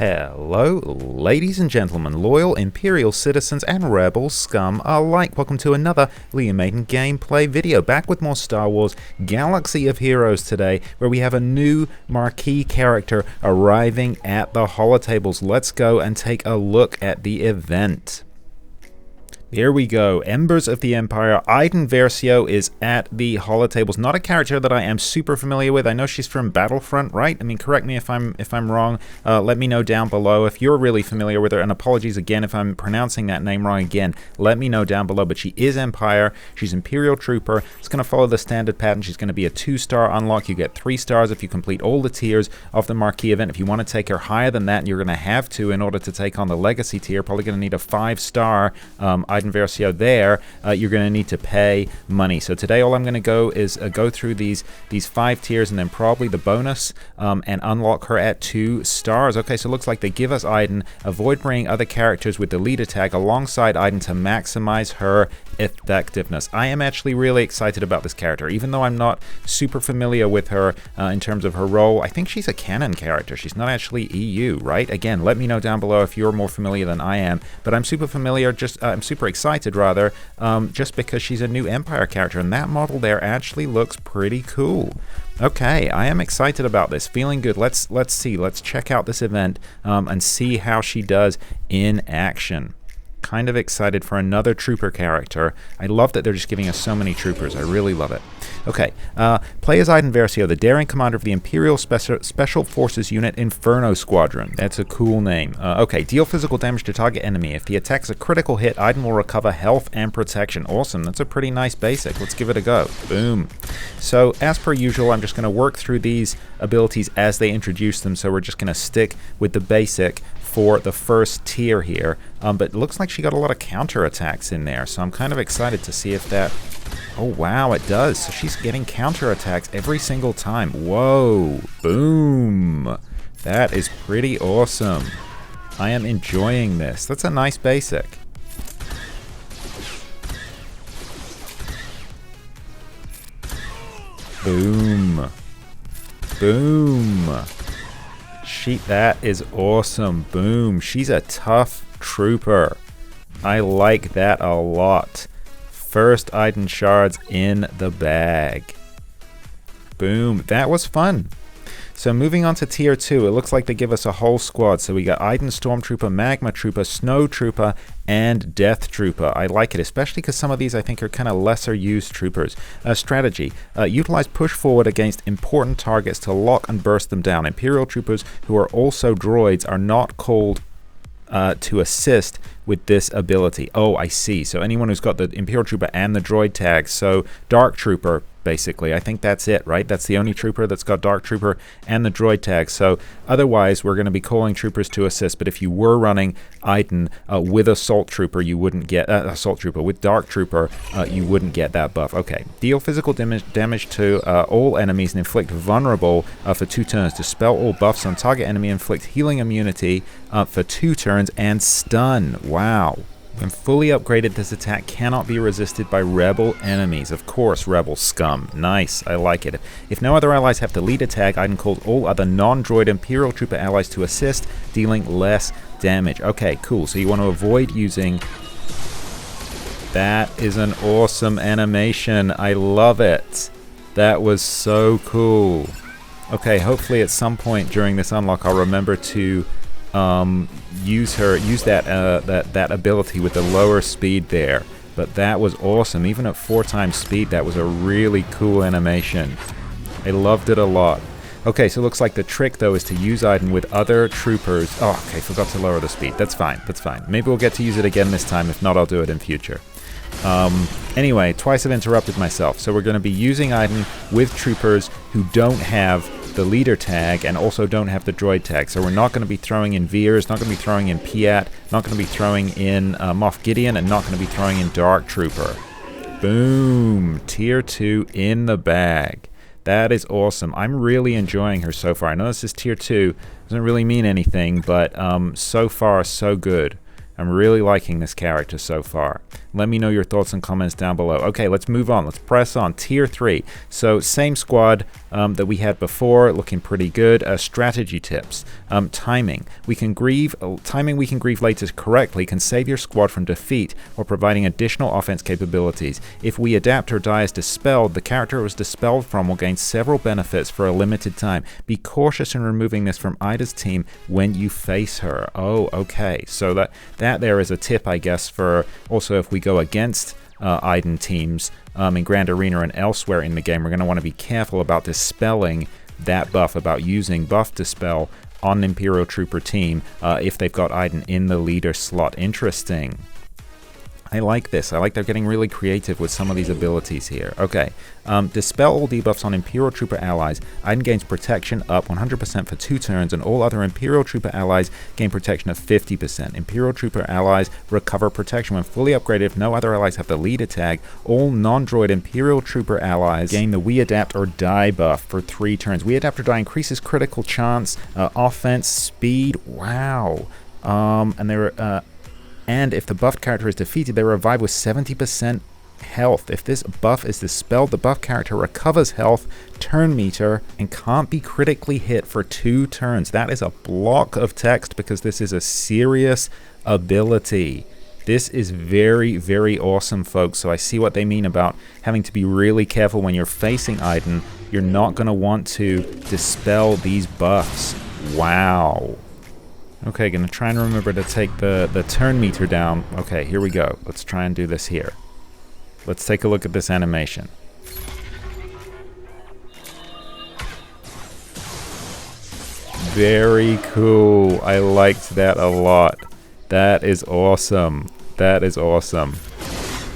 Hello, ladies and gentlemen, loyal Imperial citizens and rebel scum alike. Welcome to another Liam Maiden gameplay video. Back with more Star Wars Galaxy of Heroes today, where we have a new marquee character arriving at the holotables. Let's go and take a look at the event. Here we go. Embers of the Empire. Iden Versio is at the holotables. Not a character that I am super familiar with. I know she's from Battlefront, right? I mean, correct me if I'm wrong. Let me know down below if you're really familiar with her. And apologies again if I'm pronouncing that name wrong again. Let me know down below. But she is Empire. She's Imperial Trooper. It's going to follow the standard pattern. She's going to be a 2-star unlock. You get 3 stars if you complete all the tiers of the marquee event. If you want to take her higher than that, you're going to have to in order to take on the legacy tier. Probably going to need a 5-star Iden Versio there. You're going to need to pay money. So today all I'm going to go is go through these 5 tiers and then probably the bonus and unlock her at 2 stars. Okay, so it looks like they give us Iden. Avoid bringing other characters with the leader tag alongside Iden to maximize her effectiveness. I am actually really excited about this character, even though I'm not super familiar with her in terms of her role. I think she's a canon character. She's not actually EU, right? Again, let me know down below if you're more familiar than I am, but I'm super familiar, I'm super excited rather, just because she's a new Empire character, and that model there actually looks pretty cool. Okay, I am excited about this, feeling good. Let's see, let's check out this event and see how she does in action. Kind of excited for another trooper character. I love that they're just giving us so many troopers. I really love it. Okay, play as Iden Versio, the daring commander of the Imperial Special Forces Unit Inferno Squadron. That's a cool name. Okay, deal physical damage to target enemy. If the attack's a critical hit, Iden will recover health and protection. Awesome, that's a pretty nice basic. Let's give it a go. Boom. So, as per usual, I'm just going to work through these abilities as they introduce them, so we're just going to stick with the basic for the first tier here, but it looks like she got a lot of counter attacks in there, so I'm kind of excited to see if that... Oh wow, it does. So she's getting counter attacks every single time. Whoa, boom. That is pretty awesome. I am enjoying this. That's a nice basic. Boom. Boom. That is awesome. Boom. She's a tough trooper. I like that a lot. First Iden shards in the bag. Boom. That was fun. So moving on to tier 2, it looks like they give us a whole squad. So we got Iden Stormtrooper, Magma Trooper, Snow Trooper, and Death Trooper. I like it, especially because some of these I think are kind of lesser used troopers. Strategy. Utilize push forward against important targets to lock and burst them down. Imperial Troopers, who are also droids, are not called to assist with this ability. Oh, I see. So anyone who's got the Imperial Trooper and the droid tags. So Dark Trooper, basically. I think that's it, right? That's the only trooper that's got Dark Trooper and the droid tag. So otherwise, we're going to be calling troopers to assist. But if you were running Iden with Assault Trooper, you wouldn't get Assault Trooper. With Dark Trooper, you wouldn't get that buff. Okay. Deal physical damage to all enemies and inflict vulnerable for 2 turns. Dispel all buffs on target enemy. Inflict healing immunity for 2 turns and stun. Wow. When fully upgraded, this attack cannot be resisted by rebel enemies. Of course, rebel scum. Nice, I like it. If no other allies have the leader tag, Iden calls all other non-droid Imperial Trooper allies to assist, dealing less damage. Okay, cool. So you want to avoid using... That is an awesome animation. I love it. That was so cool. Okay, hopefully at some point during this unlock, I'll remember to... use that ability with the lower speed there. But that was awesome. Even at 4 times speed, that was a really cool animation. I loved it a lot. Okay, so it looks like the trick though is to use Iden with other troopers. Oh, okay, forgot to lower the speed. That's fine, that's fine. Maybe we'll get to use it again this time. If not, I'll do it in future. Anyway, twice I've interrupted myself. So we're going to be using Iden with troopers who don't have the leader tag and also don't have the droid tag. So we're not going to be throwing in Veers, not going to be throwing in Piat, not going to be throwing in Moff Gideon, and not going to be throwing in Dark Trooper. Boom! Tier 2 in the bag. That is awesome. I'm really enjoying her so far. I know this is tier 2. Doesn't really mean anything, but so far so good. I'm really liking this character so far. Let me know your thoughts and comments down below. Okay, let's move on. Let's press on. Tier 3. So same squad that we had before, looking pretty good. Strategy tips. Timing. Timing we can grieve later correctly can save your squad from defeat while providing additional offense capabilities. If we adapt or die as dispelled, the character it was dispelled from will gain several benefits for a limited time. Be cautious in removing this from Ida's team when you face her. Oh, okay. So that there is a tip, I guess, for also if we go against Iden teams in Grand Arena and elsewhere in the game, we're going to want to be careful about dispelling that buff, about using buff dispel on an Imperial Trooper team if they've got Iden in the leader slot. Interesting. I like this. I like they're getting really creative with some of these abilities here. Okay, dispel all debuffs on Imperial Trooper allies. Iden gains protection up 100% for 2 turns, and all other Imperial Trooper allies gain protection of 50%. Imperial Trooper allies recover protection when fully upgraded if no other allies have the leader tag. All non-droid Imperial Trooper allies gain the We Adapt or Die buff for 3 turns. We Adapt or Die increases critical chance, offense, speed. Wow. And if the buffed character is defeated, they revive with 70% health. If this buff is dispelled, the buff character recovers health, turn meter, and can't be critically hit for 2 turns. That is a block of text because this is a serious ability. This is very, very awesome, folks. So I see what they mean about having to be really careful when you're facing Iden. You're not going to want to dispel these buffs. Wow. Okay, gonna try and remember to take the turn meter down. Okay, here we go. Let's try and do this here. Let's take a look at this animation. Very cool. I liked that a lot. That is awesome. That is awesome.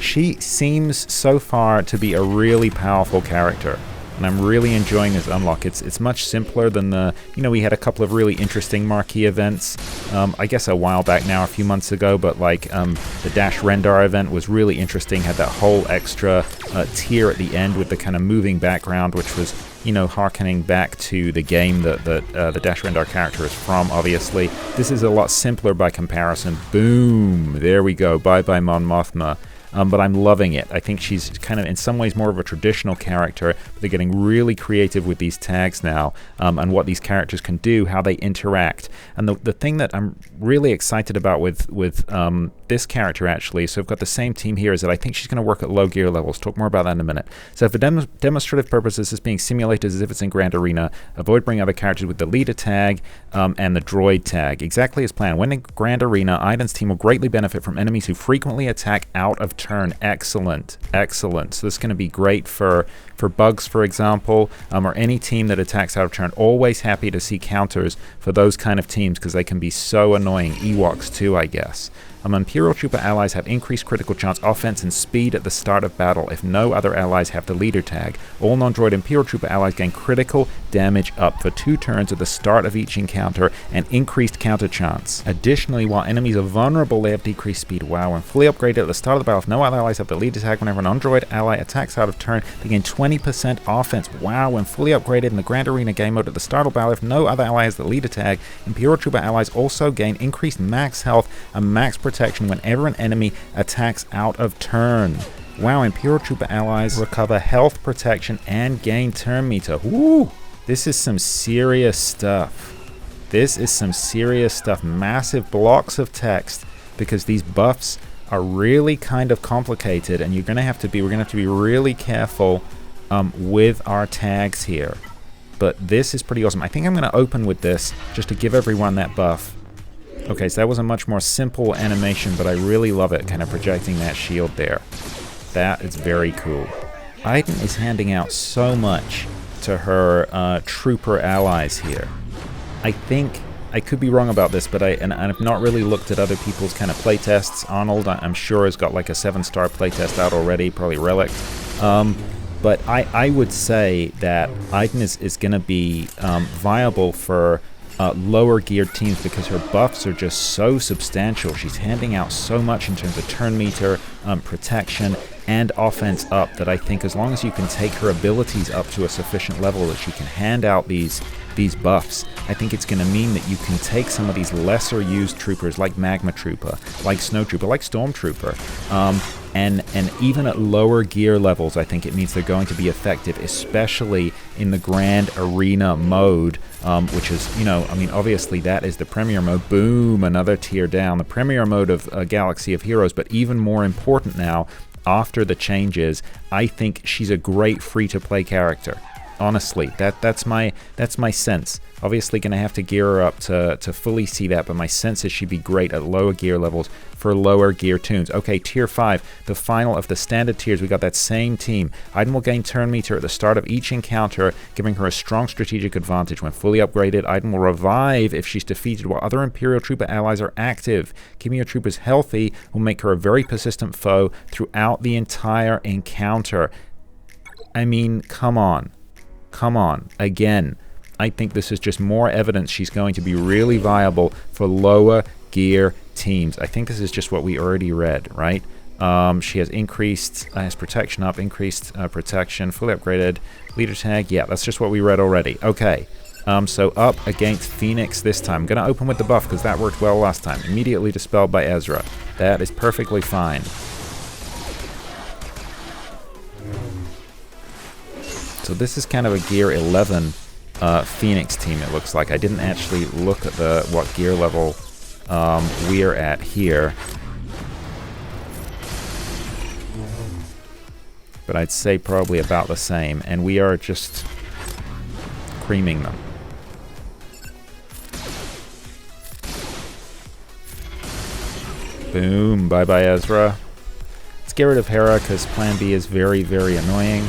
She seems so far to be a really powerful character. And I'm really enjoying this unlock. It's much simpler than the, we had a couple of really interesting marquee events, I guess a while back now, a few months ago, but like the Dash Rendar event was really interesting, had that whole extra tier at the end with the kind of moving background, which was, harkening back to the game that the Dash Rendar character is from, obviously. This is a lot simpler by comparison. Boom! There we go. Bye-bye, Mon Mothma. But I'm loving it. I think she's kind of in some ways more of a traditional character, but they're getting really creative with these tags now and what these characters can do, how they interact. And the thing that I'm really excited about with this character actually, so I've got the same team here, is that I think she's going to work at low gear levels. Talk more about that in a minute. So for demonstrative purposes, it's being simulated as if it's in Grand Arena. Avoid bringing other characters with the leader tag and the droid tag. Exactly as planned. When in Grand Arena, Iden's team will greatly benefit from enemies who frequently attack out of turn. Excellent. Excellent. So this is going to be great for bugs, for example, or any team that attacks out of turn. Always happy to see counters for those kind of teams because they can be so annoying. Ewoks too, I guess. Imperial Trooper allies have increased critical chance, offense, and speed at the start of battle if no other allies have the leader tag. All non-droid Imperial Trooper allies gain critical damage up for 2 turns at the start of each encounter and increased counter chance. Additionally, while enemies are vulnerable, they have decreased speed. Wow, when fully upgraded at the start of the battle, if no other allies have the leader tag, whenever a non-droid ally attacks out of turn, they gain 20% offense. Wow, when fully upgraded in the Grand Arena game mode at the start of battle, if no other ally has the leader tag, Imperial Trooper allies also gain increased max health and max protection whenever an enemy attacks out of turn. Wow, Imperial Trooper allies recover health, protection, and gain turn meter. Woo! This is some serious stuff. This is some serious stuff. Massive blocks of text because these buffs are really kind of complicated, and we're going to have to be really careful with our tags here. But this is pretty awesome. I think I'm going to open with this just to give everyone that buff. Okay, so that was a much more simple animation, but I really love it, kind of projecting that shield there. That is very cool. Iden is handing out so much to her trooper allies here. I think, I could be wrong about this, but I've not really looked at other people's kind of playtests. Arnold, I'm sure, has got like a 7-star playtest out already, probably Relic. But I would say that Iden is going to be viable for lower geared teams because her buffs are just so substantial. She's handing out so much in terms of turn meter, protection, and offense up that I think as long as you can take her abilities up to a sufficient level that she can hand out these buffs, I think it's going to mean that you can take some of these lesser used troopers like Magma Trooper, like Snow Trooper, like Storm Trooper, and even at lower gear levels, I think it means they're going to be effective, especially in the Grand Arena mode, which is, you know, I mean, obviously that is the Premier mode. Boom, another tier down. The Premier mode of Galaxy of Heroes, but even more important now, after the changes, I think she's a great free-to-play character. Honestly, that's my sense. Obviously going to have to gear her up to fully see that, but my sense is she'd be great at lower gear levels for lower gear tunes. Okay, tier 5, the final of the standard tiers. We got that same team. Iden will gain turn meter at the start of each encounter, giving her a strong strategic advantage. When fully upgraded, Iden will revive if she's defeated while other Imperial Trooper allies are active. Keeping your troopers healthy will make her a very persistent foe throughout the entire encounter. I mean, come on. Come on. Again, I think this is just more evidence she's going to be really viable for lower gear teams. I think this is just what we already read, right? She has increased protection up, increased protection, fully upgraded, leader tag. Yeah, that's just what we read already. Okay, so up against Phoenix this time. I'm going to open with the buff because that worked well last time. Immediately dispelled by Ezra. That is perfectly fine. So this is kind of a gear 11 Phoenix team, it looks like. I didn't actually look at what gear level we're at here. But I'd say probably about the same. And we are just creaming them. Boom. Bye-bye, Ezra. Let's get rid of Hera because Plan B is very, very annoying.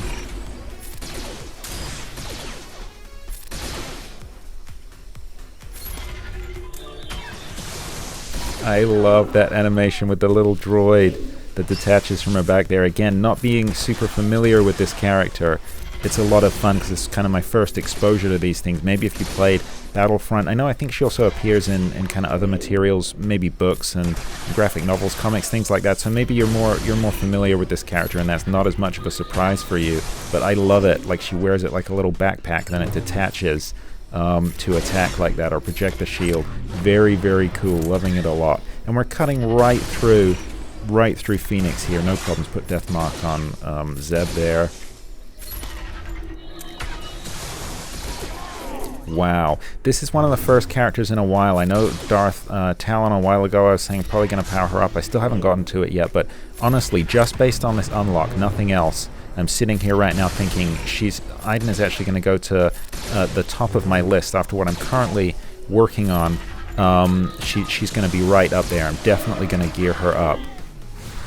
I love that animation with the little droid that detaches from her back there. Again, not being super familiar with this character, it's a lot of fun because it's kind of my first exposure to these things. Maybe if you played Battlefront, I think she also appears in kind of other materials, maybe books and graphic novels, comics, things like that. So maybe you're more familiar with this character and that's not as much of a surprise for you. But I love it. Like she wears it like a little backpack, then it detaches to attack like that or project the shield. Very, very cool. Loving it a lot. And we're cutting right through Phoenix here. No problems. Put death mark on Zeb there. Wow. This is one of the first characters in a while. I know Darth Talon a while ago I was saying probably going to power her up. I still haven't gotten to it yet, but honestly, just based on this unlock, nothing else, I'm sitting here right now thinking Iden is actually going to go to the top of my list after what I'm currently working on. She's going to be right up there. I'm definitely going to gear her up.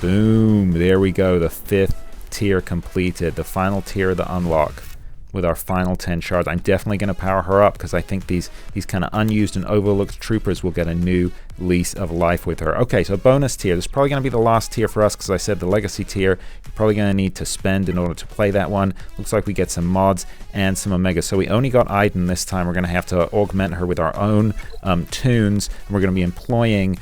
Boom. There we go. The 5th tier completed. The final tier of the unlock with our final 10 shards. I'm definitely going to power her up because I think these kind of unused and overlooked troopers will get a new lease of life with her. Okay, so bonus tier. This is probably going to be the last tier for us because I said the legacy tier you're probably going to need to spend in order to play that one. Looks like we get some mods and some Omega. So we only got Iden this time. We're going to have to augment her with our own tunes, and we're going to be employing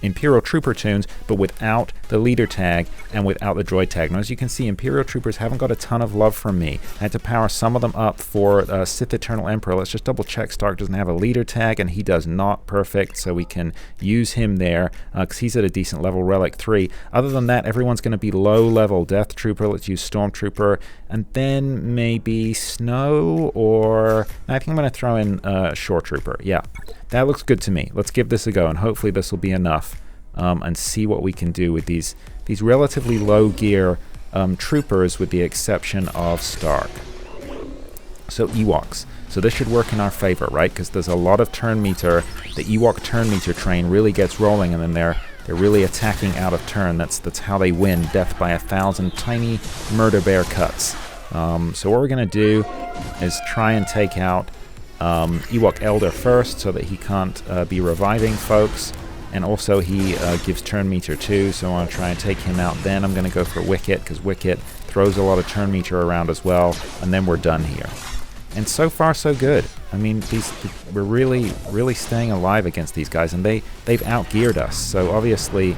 Imperial Trooper tunes, but without the leader tag and without the droid tag. Now, as you can see, Imperial Troopers haven't got a ton of love from me. I had to power some of them up for Sith Eternal Emperor. Let's just double check. Stark doesn't have a leader tag, and he does not. Perfect, so we can use him there because he's at a decent level, Relic 3. Other than that, everyone's going to be low level. Death Trooper, let's use Stormtrooper, and then maybe Snow, or I think I'm going to throw in Shore Trooper. Yeah, that looks good to me. Let's give this a go, and hopefully this will be enough. And see what we can do with these relatively low gear troopers, with the exception of Stark. So Ewoks. So this should work in our favor, right? Because there's a lot of turn meter. The Ewok turn meter train really gets rolling, and then they're really attacking out of turn. That's how they win. Death by 1,000 tiny murder bear cuts. So what we're gonna do is try and take out Ewok Elder first, so that he can't be reviving folks. And also he gives turn meter too, so I want to try and take him out. Then I'm going to go for Wicket, because Wicket throws a lot of turn meter around as well. And then we're done here. And so far so good. I mean, we're really staying alive against these guys, and they've outgeared us. So obviously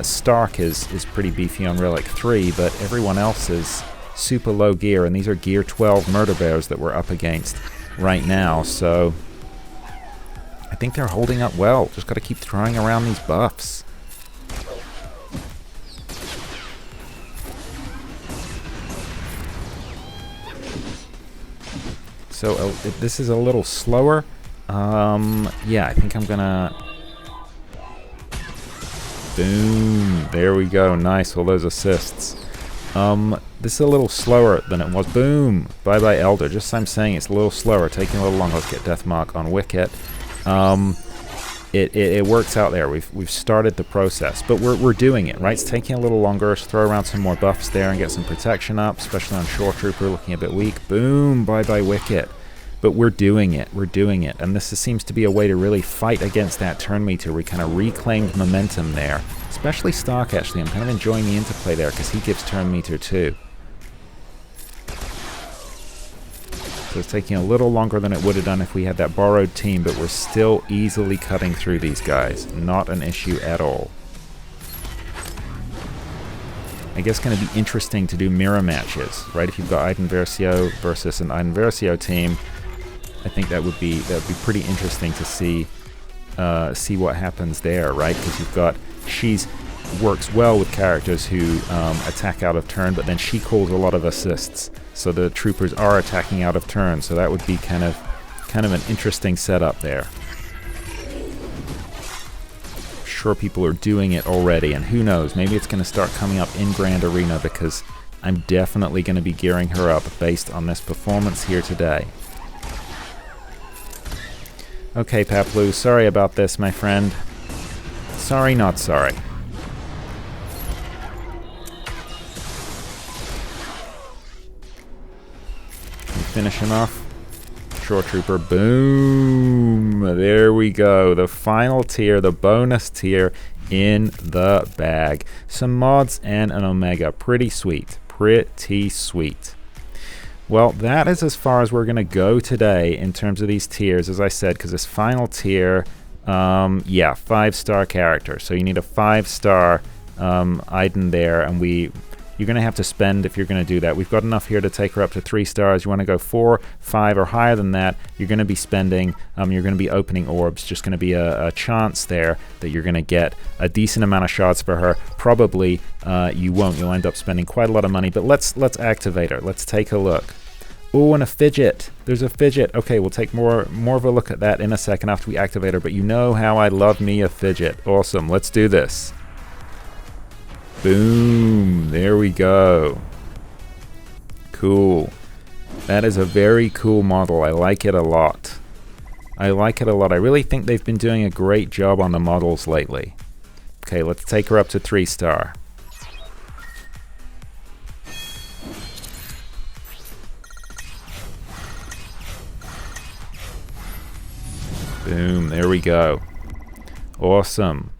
Stark is pretty beefy on Relic 3, but everyone else is super low gear, and these are gear 12 murder bears that we're up against right now, so I think they're holding up well. Just got to keep throwing around these buffs. So this is a little slower. Yeah, I think I'm gonna... Boom. There we go. Nice. All those assists. This is a little slower than it was. Boom. Bye-bye, Elder. Just as I'm saying, it's a little slower. Taking a little longer. Let's get Deathmark on Wicket. It works out there. We've started the process. But we're doing it, right? It's taking a little longer. Let's throw around some more buffs there and get some protection up, especially on Shore Trooper, looking a bit weak. Boom. Bye-bye, Wicket. But we're doing it. We're doing it. And this seems to be a way to really fight against that turn meter. We kind of reclaimed momentum there. Especially Stark, actually. I'm kind of enjoying the interplay there because he gives turn meter too. So it's taking a little longer than it would have done if we had that borrowed team, but we're still easily cutting through these guys. Not an issue at all. I guess it's going to be interesting to do mirror matches, right? If you've got Iden Versio versus an Iden Versio team, I think that would be pretty interesting to see what happens there, right? Because you've got she's works well with characters who attack out of turn, but then she calls a lot of assists, so the troopers are attacking out of turn. So that would be kind of an interesting setup there. Sure, people are doing it already, and who knows? Maybe it's going to start coming up in Grand Arena because I'm definitely going to be gearing her up based on this performance here today. Okay, Paplu, sorry about this, my friend. Sorry, not sorry. Finish him off. Shore Trooper, boom! There we go. The final tier, the bonus tier in the bag. Some mods and an Omega. Pretty sweet. Pretty sweet. Well, that is as far as we're going to go today in terms of these tiers, as I said, because this final tier, yeah, 5-star character. So you need a 5-star Iden there, and you're going to have to spend if you're going to do that. We've got enough here to take her up to 3 stars. You want to go 4, 5, or higher than that, you're going to be spending, you're going to be opening orbs. Just going to be a chance there that you're going to get a decent amount of shots for her. Probably you won't. You'll end up spending quite a lot of money, but let's activate her. Let's take a look. Oh, and a fidget. There's a fidget. Okay, we'll take more of a look at that in a second after we activate her, but you know how I love me a fidget. Awesome. Let's do this. Boom, there we go. Cool. That is a very cool model. I like it a lot. I like it a lot. I really think they've been doing a great job on the models lately. Okay, let's take her up to 3-star. Boom, there we go. Awesome.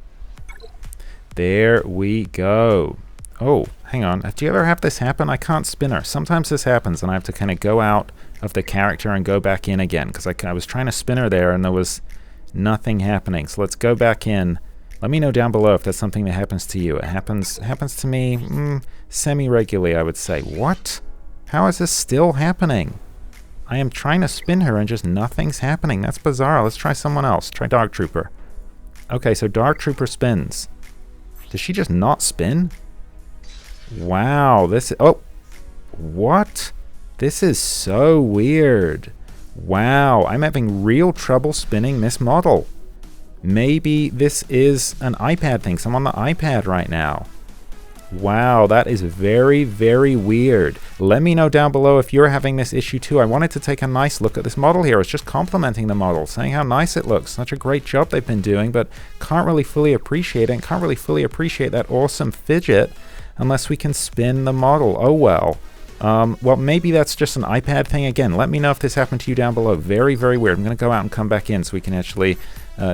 There we go. Oh, hang on. Do you ever have this happen? I can't spin her. Sometimes this happens and I have to kind of go out of the character and go back in again because I was trying to spin her there and there was nothing happening. So let's go back in. Let me know down below if that's something that happens to you. It happens to me semi-regularly, I would say. What? How is this still happening? I am trying to spin her and just nothing's happening. That's bizarre. Let's try someone else. Try Dark Trooper. Okay, so Dark Trooper spins. Does she just not spin? Wow, oh, what? This is so weird. Wow, I'm having real trouble spinning this model. Maybe this is an iPad thing. So I'm on the iPad right now. Wow, that is very, very weird. Let me know down below if you're having this issue too. I wanted to take a nice look at this model here. I was just complimenting the model, saying how nice it looks. Such a great job they've been doing, but can't really fully appreciate it. And can't really fully appreciate that awesome fidget unless we can spin the model. Oh well. Well, maybe that's just an iPad thing again. Let me know if this happened to you down below. Very, very weird. I'm going to go out and come back in so we can actually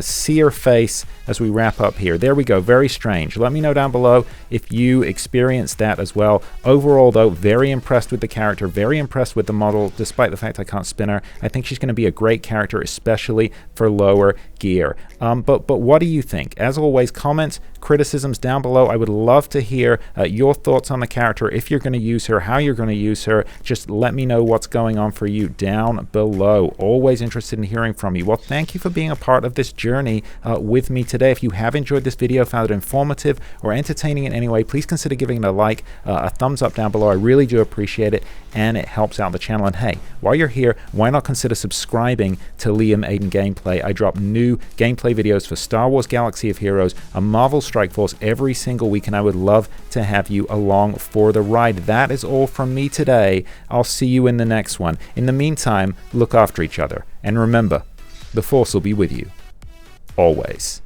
see her face as we wrap up here. There we go. Very strange. Let me know down below if you experienced that as well. Overall, though, very impressed with the character, very impressed with the model, despite the fact I can't spin her. I think she's going to be a great character, especially for lower gear. But what do you think? As always, comments, criticisms down below. I would love to hear your thoughts on the character, if you're going to use her, how you're going to use her. Just let me know what's going on for you down below. Always interested in hearing from you. Well, thank you for being a part of this journey with me today. If you have enjoyed this video, found it informative or entertaining in any way, please consider giving it a like, a thumbs up down below. I really do appreciate it, and it helps out the channel. And hey, while you're here, why not consider subscribing to Liam Aiden Gameplay? I drop new gameplay videos for Star Wars Galaxy of Heroes, a Marvel Strike Force every single week, and I would love to have you along for the ride. That is all from me today. I'll see you in the next one. In the meantime, look after each other, and remember, the Force will be with you always.